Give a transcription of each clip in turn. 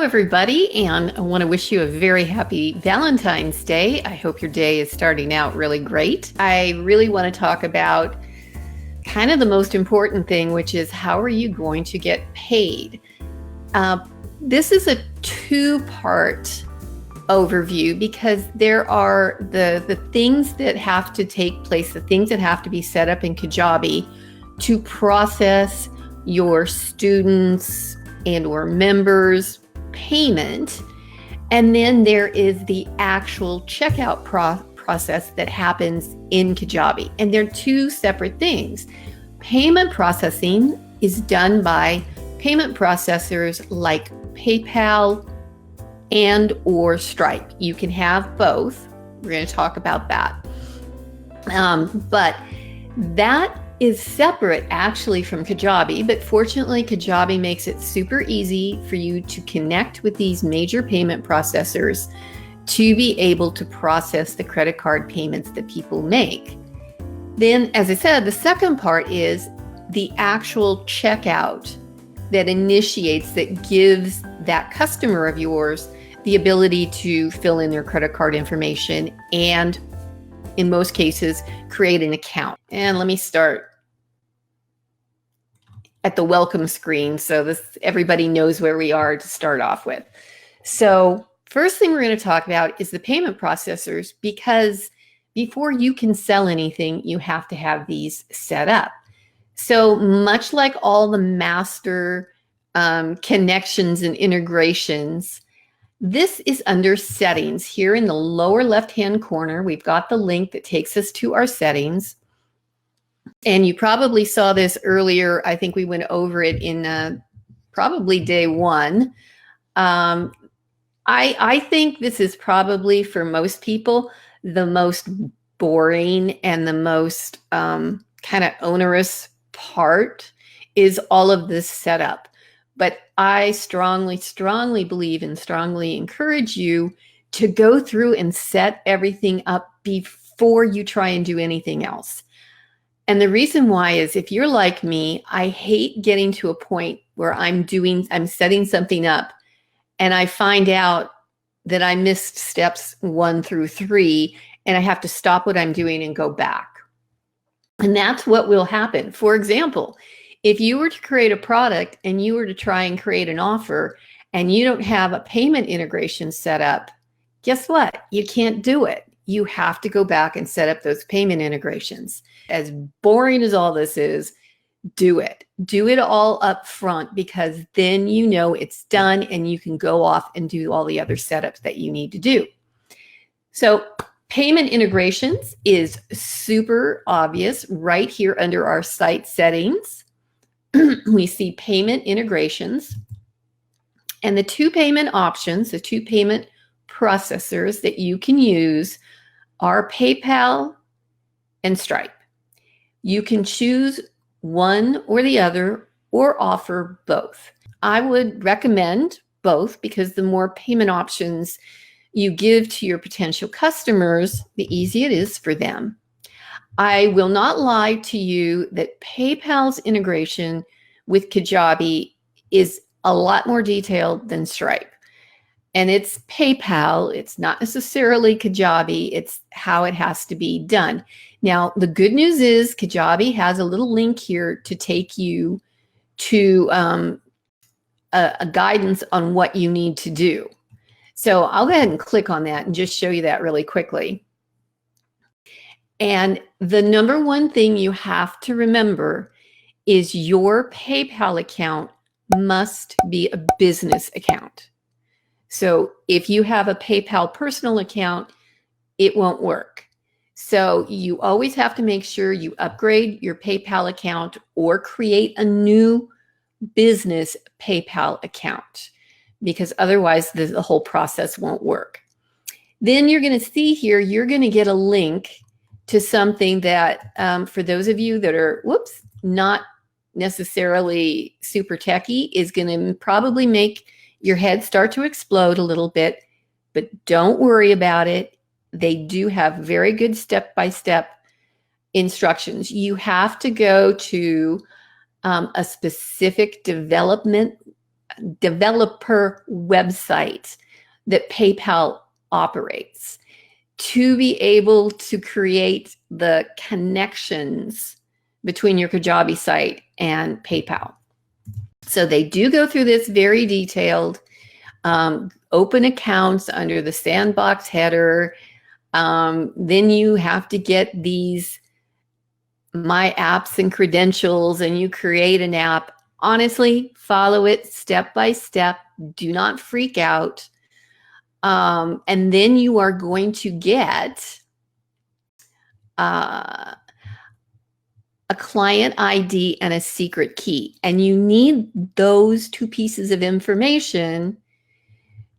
Hello, everybody, and I want to wish you a very happy Valentine's Day. I hope your day is starting out really great. I really want to talk about kind of the most important thing, which is how are you going to get paid? This is a two-part overview because there are the things that have to take place, the things that have to be set up in Kajabi to process your students and or members payment, and then there is the actual checkout process that happens in Kajabi, and they're two separate things. Payment processing is done by payment processors like PayPal and or Stripe. You can have both. We're going to talk about that, but that is separate actually from Kajabi, but fortunately Kajabi makes it super easy for you to connect with these major payment processors to be able to process the credit card payments that people make. Then, as I said, the second part is the actual checkout that initiates, that gives that customer of yours the ability to fill in their credit card information and, in most cases, create an account. And let me start at the welcome screen so everybody knows where we are to start off with. So first thing we're going to talk about is the payment processors, because before you can sell anything, you have to have these set up. So much like all the master connections and integrations, this is under settings. Here in the lower left-hand corner, we've got the link that takes us to our settings. And you probably saw this earlier. I think we went over it in probably day one. I think this is probably, for most people, the most boring and the most kind of onerous part is all of this setup. But I strongly believe and strongly encourage you to go through and set everything up before you try and do anything else. And the reason why is, if you're like me, I hate getting to a point where I'm setting something up and I find out that I missed steps 1 through 3 and I have to stop what I'm doing and go back. And that's what will happen. For example, if you were to create a product and you were to try and create an offer and you don't have a payment integration set up, guess what? You can't do it. You have to go back and set up those payment integrations. As boring as all this is, do it. Do it all up front, because then you know it's done and you can go off and do all the other setups that you need to do. So payment integrations is super obvious right here under our site settings. We see payment integrations, and the two payment options, the two payment processors that you can use are PayPal and Stripe. You can choose one or the other or offer both. I would recommend both, because the more payment options you give to your potential customers, the easier it is for them. I will not lie to you that PayPal's integration with Kajabi is a lot more detailed than Stripe. And it's PayPal, it's not necessarily Kajabi, it's how it has to be done. Now, the good news is Kajabi has a little link here to take you to a guidance on what you need to do. So I'll go ahead and click on that and just show you that really quickly. And the number one thing you have to remember is your PayPal account must be a business account. So if you have a PayPal personal account, it won't work. So you always have to make sure you upgrade your PayPal account or create a new business PayPal account, because otherwise the whole process won't work. Then you're going to see here, you're going to get a link to something that for those of you that are, not necessarily super techie, is going to probably make your head start to explode a little bit, but don't worry about it. They do have very good step-by-step instructions. You have to go to a specific development developer website that PayPal operates to be able to create the connections between your Kajabi site and PayPal. So they do go through this very detailed, open accounts under the sandbox header. Then you have to get these My Apps and credentials, and you create an app. Honestly, follow it step by step. Do not freak out. And then you are going to get a client ID and a secret key. And you need those two pieces of information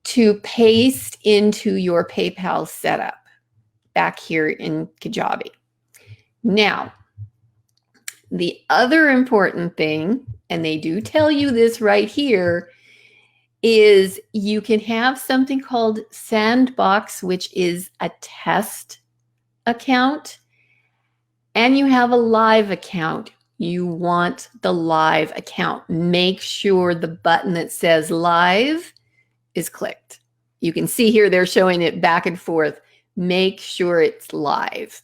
to paste into your PayPal setup back here in Kajabi. Now, the other important thing, and they do tell you this right here, is you can have something called Sandbox, which is a test account, and you have a live account. You want the live account. Make sure the button that says live is clicked. You can see here they're showing it back and forth. Make sure it's live.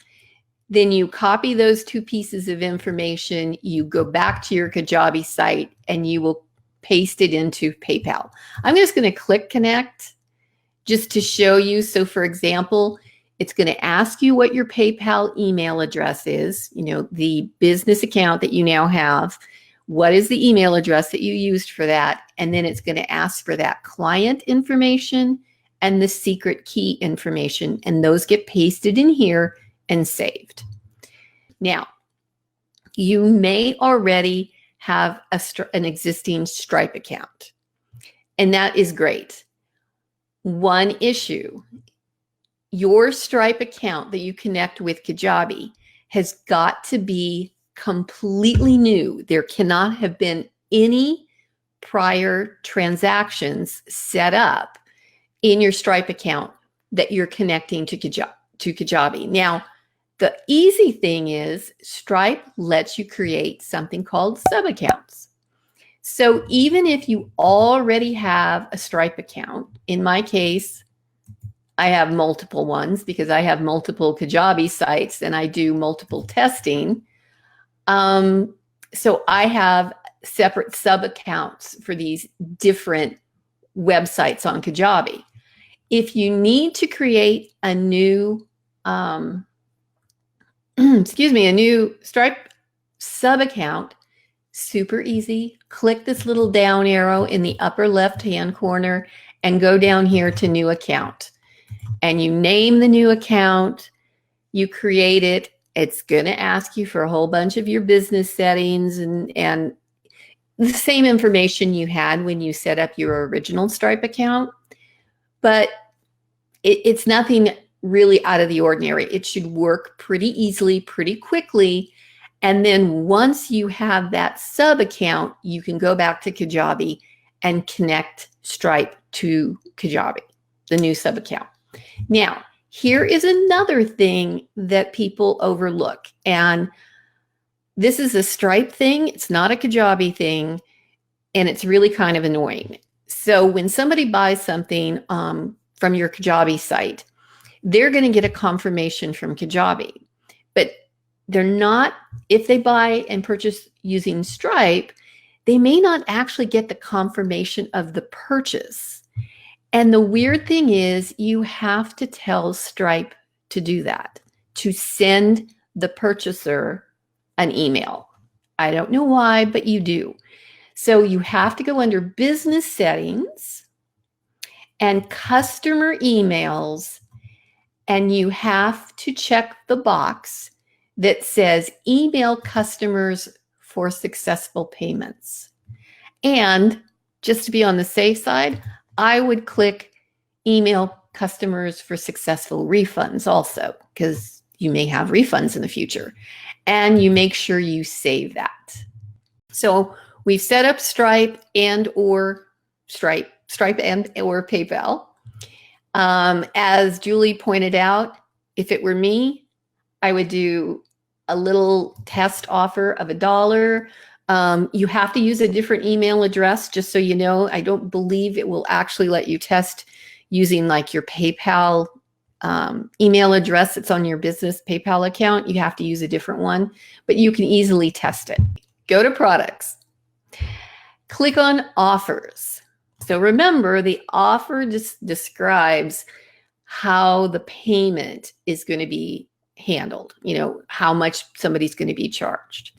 Then you copy those two pieces of information, you go back to your Kajabi site, and you will paste it into PayPal. I'm just going to click connect just to show you. So for example, it's going to ask you what your PayPal email address is, the business account that you now have. What is the email address that you used for that? And then it's going to ask for that client information and the secret key information, and those get pasted in here and saved. Now, you may already have an existing Stripe account, and that is great. One issue, your Stripe account that you connect with Kajabi has got to be completely new. There cannot have been any prior transactions set up in your Stripe account that you're connecting to Kajabi. Now, the easy thing is Stripe lets you create something called sub-accounts. So even if you already have a Stripe account, in my case, I have multiple ones because I have multiple Kajabi sites and I do multiple testing. So I have separate sub-accounts for these different websites on Kajabi. If you need to create a new a new Stripe sub-account, super easy. Click this little down arrow in the upper left-hand corner and go down here to new account. And you name the new account, you create it. It's going to ask you for a whole bunch of your business settings and the same information you had when you set up your original Stripe account. But it's nothing really out of the ordinary. It should work pretty easily, pretty quickly. And then once you have that sub account, you can go back to Kajabi and connect Stripe to Kajabi, the new sub account. Now, here is another thing that people overlook. And this is a Stripe thing. It's not a Kajabi thing. And it's really kind of annoying. So when somebody buys something from your Kajabi site, they're going to get a confirmation from Kajabi, but they're not, if they buy and purchase using Stripe, they may not actually get the confirmation of the purchase. And the weird thing is you have to tell Stripe to do that, to send the purchaser an email. I don't know why, but you do. So you have to go under business settings and customer emails, and you have to check the box that says email customers for successful payments. And just to be on the safe side, I would click email customers for successful refunds also, because you may have refunds in the future. And you make sure you save that. So we've set up Stripe and or PayPal. As Julie pointed out, if it were me, I would do a little test offer of $1 You have to use a different email address, just so you know. I don't believe it will actually let you test using like your PayPal email address that's on your business PayPal account. You have to use a different one, but you can easily test it. Go to products, click on offers. So remember, the offer just describes how the payment is going to be handled, how much somebody's going to be charged.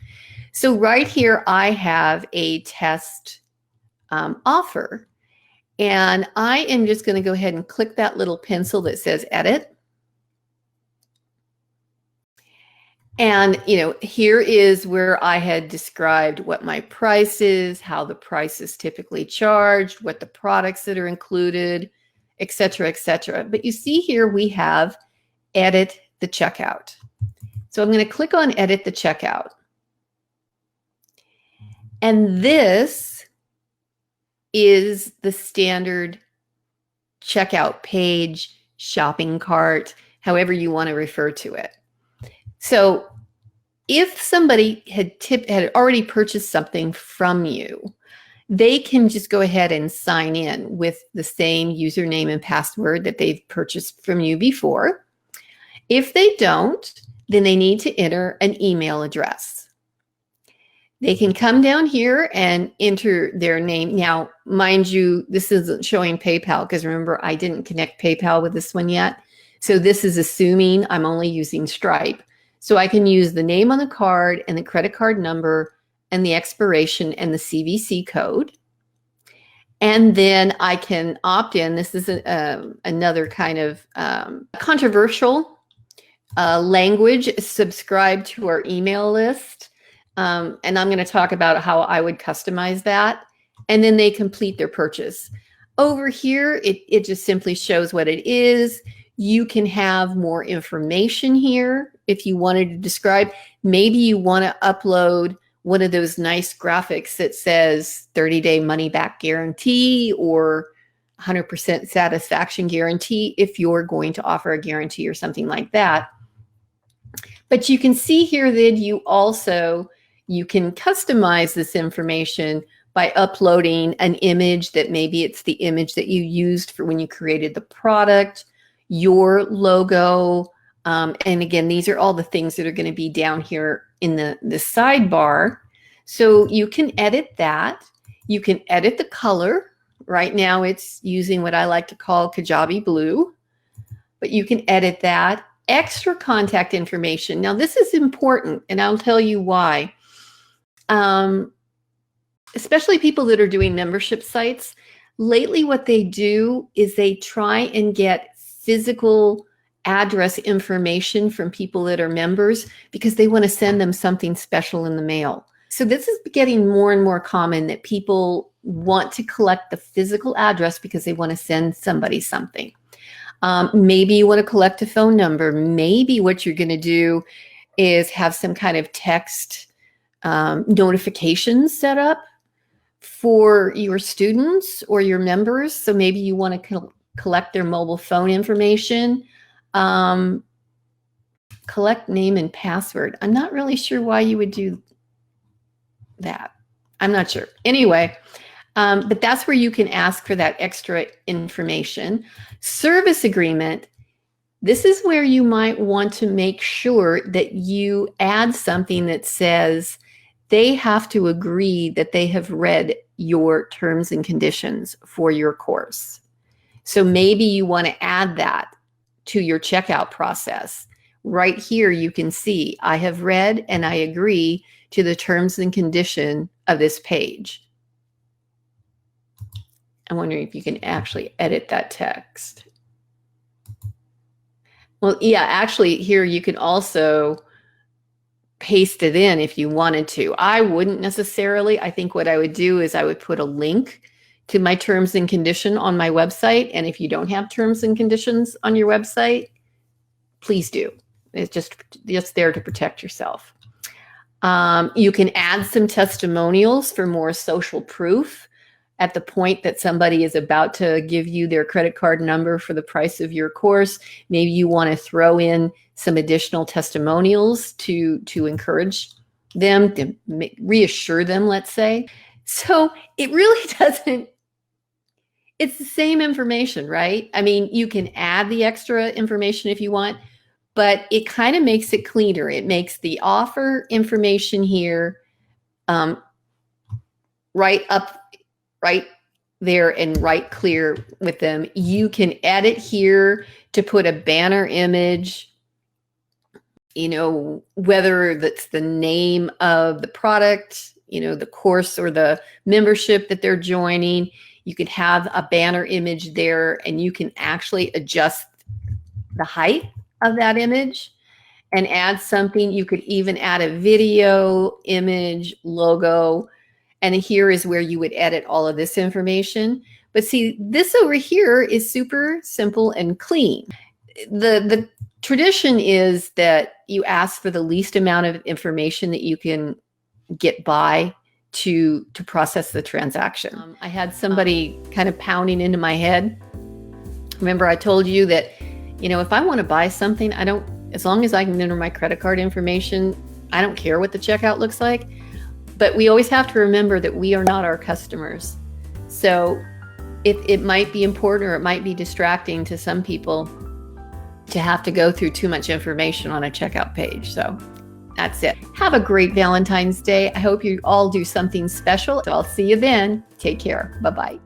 So right here, I have a test offer, and I am just going to go ahead and click that little pencil that says edit. And, here is where I had described what my price is, how the price is typically charged, what the products that are included, et cetera, et cetera. But you see here we have edit the checkout. So I'm going to click on edit the checkout. And this is the standard checkout page, shopping cart, however you want to refer to it. So if somebody had already purchased something from you, they can just go ahead and sign in with the same username and password that they've purchased from you before. If they don't, then they need to enter an email address. They can come down here and enter their name. Now, mind you, this isn't showing PayPal because remember, I didn't connect PayPal with this one yet. So this is assuming I'm only using Stripe. So I can use the name on the card and the credit card number and the expiration and the CVC code. And then I can opt in. This is another kind of controversial language. Subscribe to our email list. And I'm going to talk about how I would customize that. And then they complete their purchase. Over here, it just simply shows what it is. You can have more information here if you wanted to describe. Maybe you want to upload one of those nice graphics that says 30-day money back guarantee or 100% satisfaction guarantee if you're going to offer a guarantee or something like that. But you can see here that you can customize this information by uploading an image that maybe it's the image that you used for when you created the product, your logo. And again, these are all the things that are going to be down here in the sidebar. So you can edit that. You can edit the color. Right now it's using what I like to call Kajabi blue, but you can edit that. Extra contact information. Now this is important, and I'll tell you why. Especially people that are doing membership sites. Lately, what they do is they try and get physical address information from people that are members because they want to send them something special in the mail. So this is getting more and more common that people want to collect the physical address because they want to send somebody something. Maybe you want to collect a phone number. Maybe what you're going to do is have some kind of text notifications set up for your students or your members. So maybe you want to collect their mobile phone information, collect name and password. I'm not really sure why you would do that. I'm not sure. Anyway, but that's where you can ask for that extra information. Service agreement. This is where you might want to make sure that you add something that says they have to agree that they have read your terms and conditions for your course. So maybe you want to add that to your checkout process. Right here, you can see I have read and I agree to the terms and condition of this page. I'm wondering if you can actually edit that text. Well, yeah, actually here you can also paste it in if you wanted to. I wouldn't necessarily. I think what I would do is I would put a link to my terms and condition on my website. And if you don't have terms and conditions on your website, please do. It's just there to protect yourself. You can add some testimonials for more social proof at the point that somebody is about to give you their credit card number for the price of your course. Maybe you want to throw in some additional testimonials to encourage them, to reassure them, let's say. So it really doesn't, it's the same information, right? I mean, you can add the extra information if you want, but it kind of makes it cleaner. It makes the offer information here right up, right there and right clear with them. You can edit here to put a banner image, you know, whether that's the name of the product, you know, the course or the membership that they're joining. You could have a banner image there, and you can actually adjust the height of that image and add something. You could even add a video, image, logo, and here is where you would edit all of this information. But see, this over here is super simple and clean. The tradition is that you ask for the least amount of information that you can get by to process the transaction. I had somebody kind of pounding into my head. Remember, I told you that, you know, if I want to buy something, I don't, as long as I can enter my credit card information, I don't care what the checkout looks like. But we always have to remember that we are not our customers. So it might be important, or it might be distracting to some people to have to go through too much information on a checkout page. So that's it. Have a great Valentine's Day. I hope you all do something special. So I'll see you then. Take care. Bye-bye.